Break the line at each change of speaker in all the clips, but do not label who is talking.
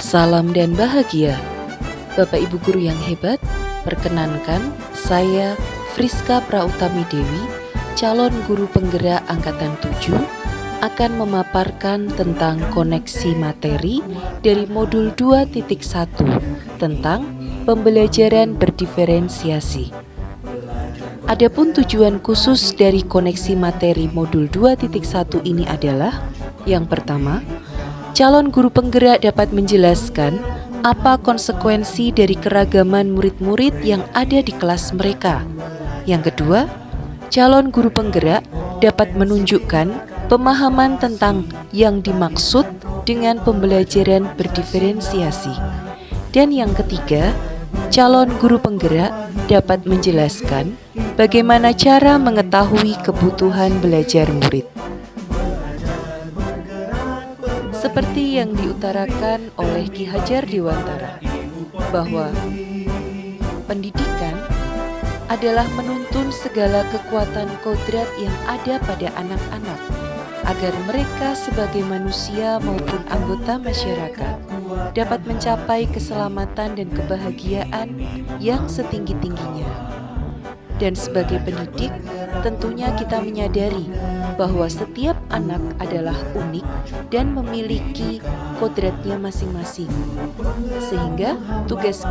Salam dan bahagia, Bapak Ibu Guru yang hebat. Perkenankan, saya Friska Prautami Dewi, calon guru penggerak Angkatan 7, akan memaparkan tentang koneksi materi dari modul 2.1 tentang pembelajaran berdiferensiasi. Adapun tujuan khusus dari koneksi materi modul 2.1 ini adalah: yang pertama, calon guru penggerak dapat menjelaskan apa konsekuensi dari keragaman murid-murid yang ada di kelas mereka. Yang kedua, calon guru penggerak dapat menunjukkan pemahaman tentang yang dimaksud dengan pembelajaran berdiferensiasi. Dan yang ketiga, calon guru penggerak dapat menjelaskan bagaimana cara mengetahui kebutuhan belajar murid. Seperti yang diutarakan oleh Ki Hajar Dewantara, bahwa pendidikan adalah menuntun segala kekuatan kodrat yang ada pada anak-anak, agar mereka sebagai manusia maupun anggota masyarakat dapat mencapai keselamatan dan kebahagiaan yang setinggi-tingginya. Dan sebagai pendidik, tentunya kita menyadari bahwa setiap anak adalah unik dan memiliki kodratnya masing-masing. Sehingga tugas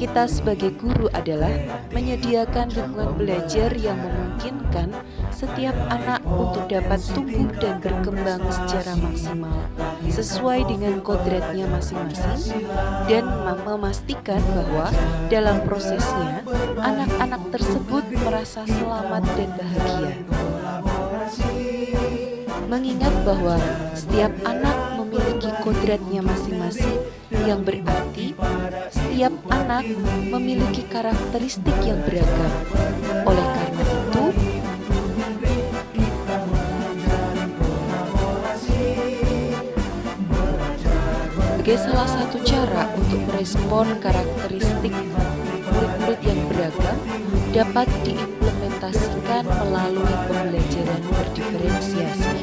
kita sebagai guru adalah menyediakan lingkungan belajar yang memungkinkan setiap anak untuk dapat tumbuh dan berkembang secara maksimal sesuai dengan kodratnya masing-masing, dan memastikan bahwa dalam prosesnya anak-anak tersebut merasa selamat dan bahagia. Mengingat bahwa setiap anak memiliki kodratnya masing-masing, yang berarti setiap anak memiliki karakteristik yang beragam. Oleh karena itu, sebagai salah satu cara untuk merespon karakteristik murid-murid yang beragam dapat diimplementasikan melalui pembelajaran berdiferensiasi.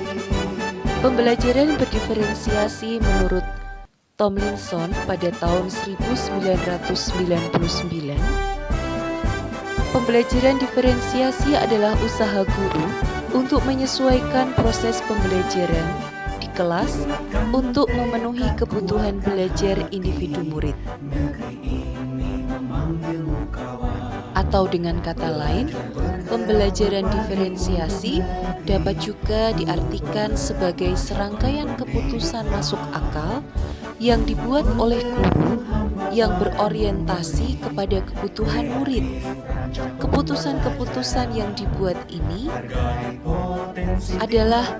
Pembelajaran berdiferensiasi menurut Tomlinson pada tahun 1999, pembelajaran diferensiasi adalah usaha guru untuk menyesuaikan proses pembelajaran di kelas untuk memenuhi kebutuhan belajar individu murid. Atau dengan kata lain, pembelajaran diferensiasi dapat juga diartikan sebagai serangkaian keputusan masuk akal yang dibuat oleh guru yang berorientasi kepada kebutuhan murid. Keputusan-keputusan yang dibuat ini adalah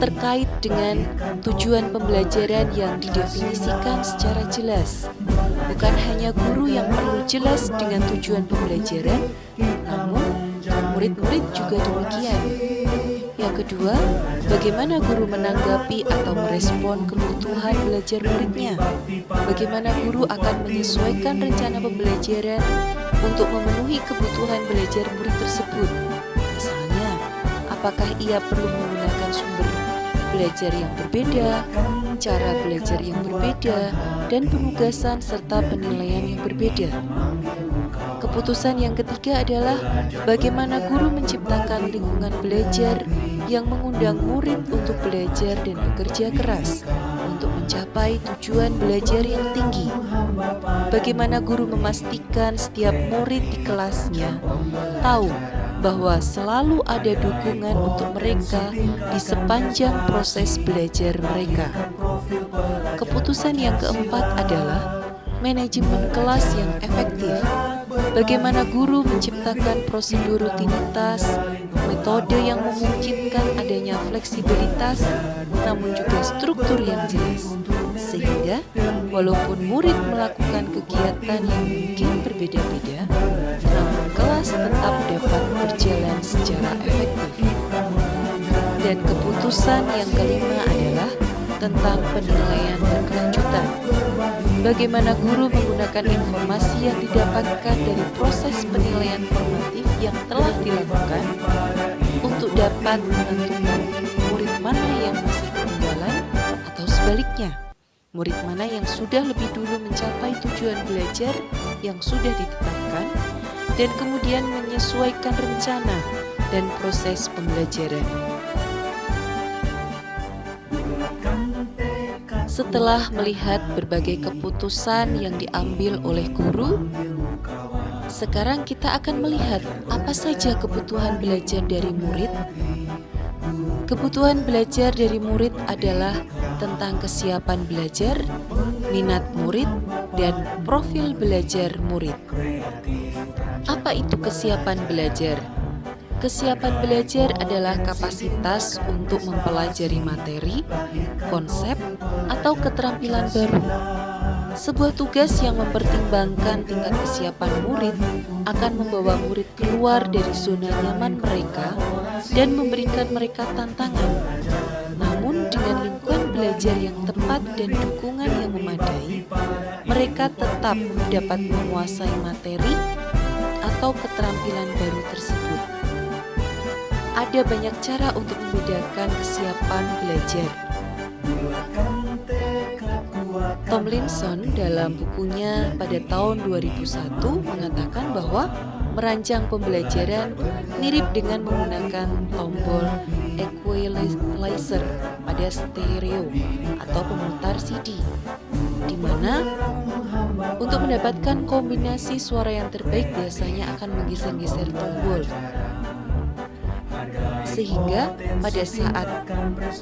terkait dengan tujuan pembelajaran yang didefinisikan secara jelas. Bukan hanya guru yang perlu jelas dengan tujuan pembelajaran, namun murid-murid juga demikian. Yang kedua, bagaimana guru menanggapi atau merespon kebutuhan belajar muridnya? Bagaimana guru akan menyesuaikan rencana pembelajaran untuk memenuhi kebutuhan belajar murid tersebut? Misalnya, apakah ia perlu menggunakan sumber belajar yang berbeda, cara belajar yang berbeda, dan penugasan serta penilaian yang berbeda? Keputusan yang ketiga adalah bagaimana guru menciptakan lingkungan belajar yang mengundang murid untuk belajar dan bekerja keras untuk mencapai tujuan belajar yang tinggi. Bagaimana guru memastikan setiap murid di kelasnya tahu bahwa selalu ada dukungan untuk mereka di sepanjang proses belajar mereka. Keputusan yang keempat adalah manajemen kelas yang efektif. Bagaimana guru menciptakan prosedur rutinitas, metode yang memungkinkan adanya fleksibilitas, namun juga struktur yang jelas, sehingga walaupun murid melakukan kegiatan yang mungkin berbeda-beda, namun kelas tetap dapat berjalan secara efektif. Dan keputusan yang kelima adalah tentang penilaian berkelanjutan. Bagaimana guru menggunakan informasi yang didapatkan dari proses penilaian formatif yang telah dilakukan untuk dapat menentukan murid mana yang masih ketinggalan atau sebaliknya, murid mana yang sudah lebih dulu mencapai tujuan belajar yang sudah ditetapkan, dan kemudian menyesuaikan rencana dan proses pembelajaran. Setelah melihat berbagai keputusan yang diambil oleh guru, sekarang kita akan melihat apa saja kebutuhan belajar dari murid. Kebutuhan belajar dari murid adalah tentang kesiapan belajar, minat murid, dan profil belajar murid. Apa itu kesiapan belajar? Kesiapan belajar adalah kapasitas untuk mempelajari materi, konsep, atau keterampilan baru. Sebuah tugas yang mempertimbangkan tingkat kesiapan murid akan membawa murid keluar dari zona nyaman mereka dan memberikan mereka tantangan. Namun dengan lingkungan belajar yang tepat dan dukungan yang memadai, mereka tetap dapat menguasai materi atau keterampilan baru tersebut. Ada banyak cara untuk membedakan kesiapan belajar. Tomlinson dalam bukunya pada tahun 2001 mengatakan bahwa merancang pembelajaran mirip dengan menggunakan tombol equalizer pada stereo atau pemutar CD, di mana untuk mendapatkan kombinasi suara yang terbaik biasanya akan menggeser-geser tombol. Sehingga pada saat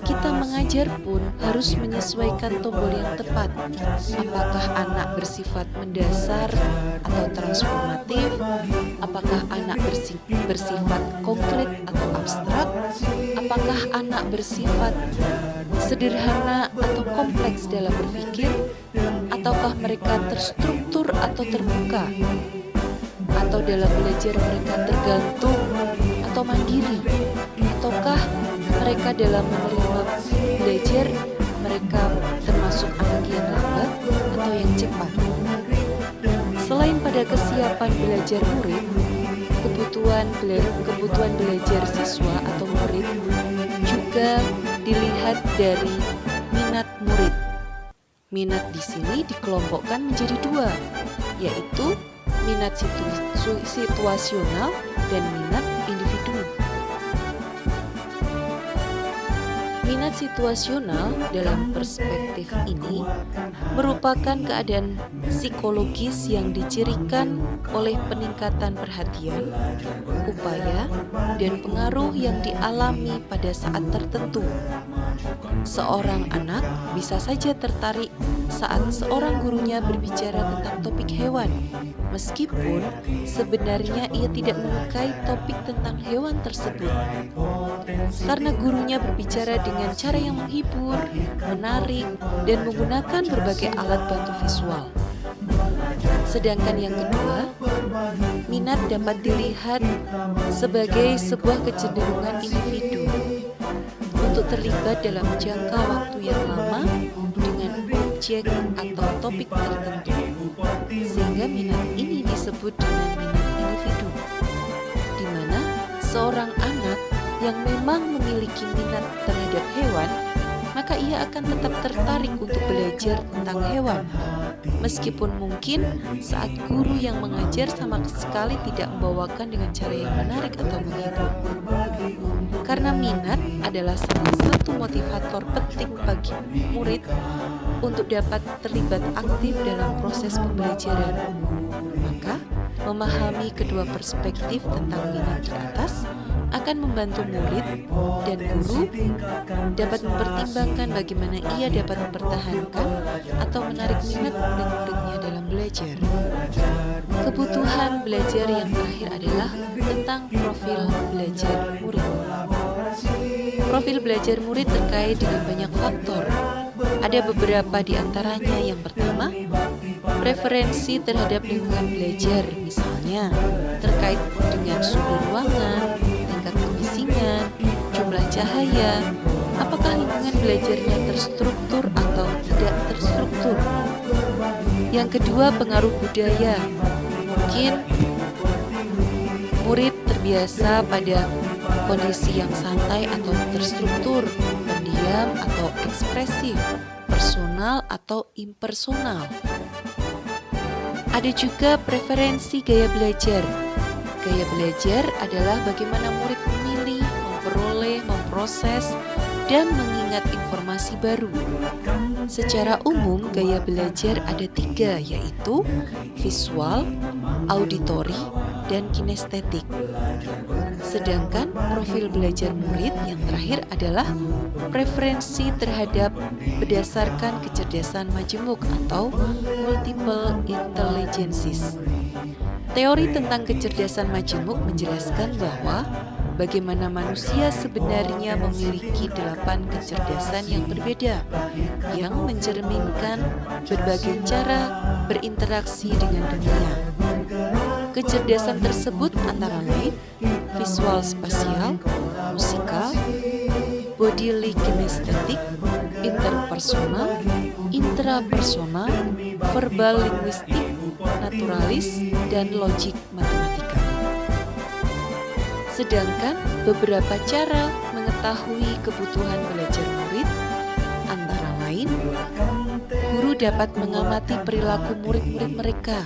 kita mengajar pun harus menyesuaikan tombol yang tepat. Apakah anak bersifat mendasar atau transformatif? Apakah anak bersifat konkret atau abstrak? Apakah anak bersifat sederhana atau kompleks dalam berpikir? Ataukah mereka terstruktur atau terbuka? Atau dalam belajar mereka tergantung atau mandiri? Ataukah mereka dalam menerima belajar mereka termasuk anak yang lambat atau yang cepat? Selain pada kesiapan belajar murid, kebutuhan belajar siswa atau murid juga dilihat dari minat murid. Minat di sini dikelompokkan menjadi dua, yaitu minat situasional dan minat individu. Minat situasional dalam perspektif ini merupakan keadaan psikologis yang dicirikan oleh peningkatan perhatian, upaya, dan pengaruh yang dialami pada saat tertentu. Seorang anak bisa saja tertarik saat seorang gurunya berbicara tentang topik hewan, meskipun sebenarnya ia tidak menyukai topik tentang hewan tersebut. Karena gurunya berbicara dengan cara yang menghibur, menarik, dan menggunakan berbagai alat bantu visual. Sedangkan yang kedua, minat dapat dilihat sebagai sebuah kecenderungan individu untuk terlibat dalam jangka waktu yang lama dengan objek atau topik tertentu, sehingga minat ini disebut dengan minat individu, di mana seorang anak yang memang memiliki minat terhadap hewan, maka ia akan tetap tertarik untuk belajar tentang hewan, meskipun mungkin saat guru yang mengajar sama sekali tidak membawakan dengan cara yang menarik atau menghibur. Karena minat adalah salah satu motivator penting bagi murid untuk dapat terlibat aktif dalam proses pembelajaran. Maka, memahami kedua perspektif tentang minat di atas akan membantu murid dan guru dapat mempertimbangkan bagaimana ia dapat mempertahankan atau menarik minat murid-muridnya dalam belajar. Kebutuhan belajar yang terakhir adalah tentang profil belajar murid. Profil belajar murid terkait dengan banyak faktor. Ada beberapa di antaranya. Yang pertama, preferensi terhadap lingkungan belajar, misalnya terkait dengan suhu ruangan, tingkat kebisingan, jumlah cahaya, apakah lingkungan belajarnya terstruktur atau tidak terstruktur. Yang kedua, pengaruh budaya. Mungkin murid terbiasa pada kondisi yang santai atau terstruktur, pendiam atau ekspresif, personal personal atau impersonal. Ada juga preferensi gaya belajar. Gaya belajar adalah bagaimana murid memilih, memperoleh, memproses, dan mengingat informasi baru. Secara umum, gaya belajar ada 3, yaitu visual, auditori, dan kinestetik. Sedangkan profil belajar murid yang terakhir adalah preferensi terhadap berdasarkan kecerdasan majemuk atau multiple intelligences. Teori tentang kecerdasan majemuk menjelaskan bahwa bagaimana manusia sebenarnya memiliki 8 kecerdasan yang berbeda yang mencerminkan berbagai cara berinteraksi dengan dunia. Kecerdasan tersebut antara lain visual spasial, musikal, bodily kinestetik, interpersonal, intrapersonal, verbal linguistik, naturalis, dan logik matematika. Sedangkan beberapa cara mengetahui kebutuhan belajar murid antara lain, guru dapat mengamati perilaku murid-murid mereka.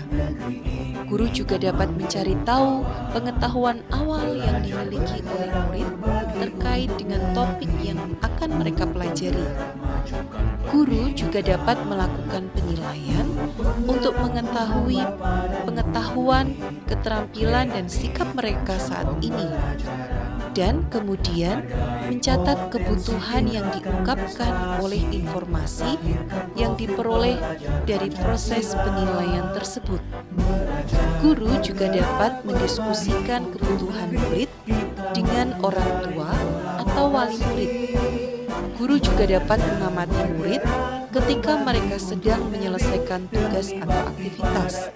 Guru juga dapat mencari tahu pengetahuan awal yang dimiliki oleh murid terkait dengan topik yang akan mereka pelajari. Guru juga dapat melakukan penilaian untuk mengetahui pengetahuan, keterampilan, dan sikap mereka saat ini, dan kemudian mencatat kebutuhan yang diungkapkan oleh informasi yang diperoleh dari proses penilaian tersebut. Guru juga dapat mendiskusikan kebutuhan murid dengan orang tua atau wali murid. Guru juga dapat mengamati murid ketika mereka sedang menyelesaikan tugas atau aktivitas.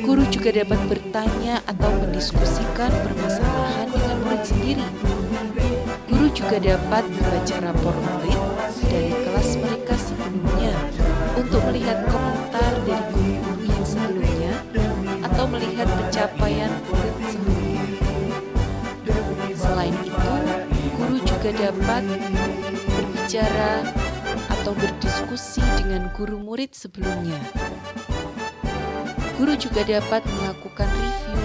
Guru juga dapat bertanya atau mendiskusikan permasalahan dengan murid sendiri. Guru juga dapat membaca rapor murid dari kelas mereka sebelumnya untuk melihat komentar dari guru-guru yang sebelumnya atau melihat pencapaian murid sebelumnya. Selain itu, guru juga dapat berbicara atau berdiskusi dengan guru murid sebelumnya. Guru juga dapat melakukan review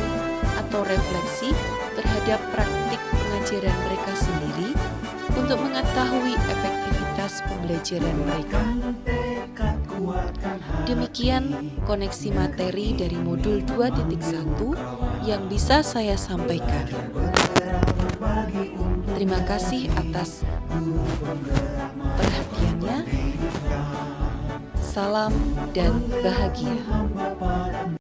atau refleksi terhadap praktik pengajaran mereka sendiri untuk mengetahui efektivitas pembelajaran mereka. Demikian koneksi materi dari modul 2.1 yang bisa saya sampaikan. Terima kasih atas perhatiannya. Salam dan bahagia.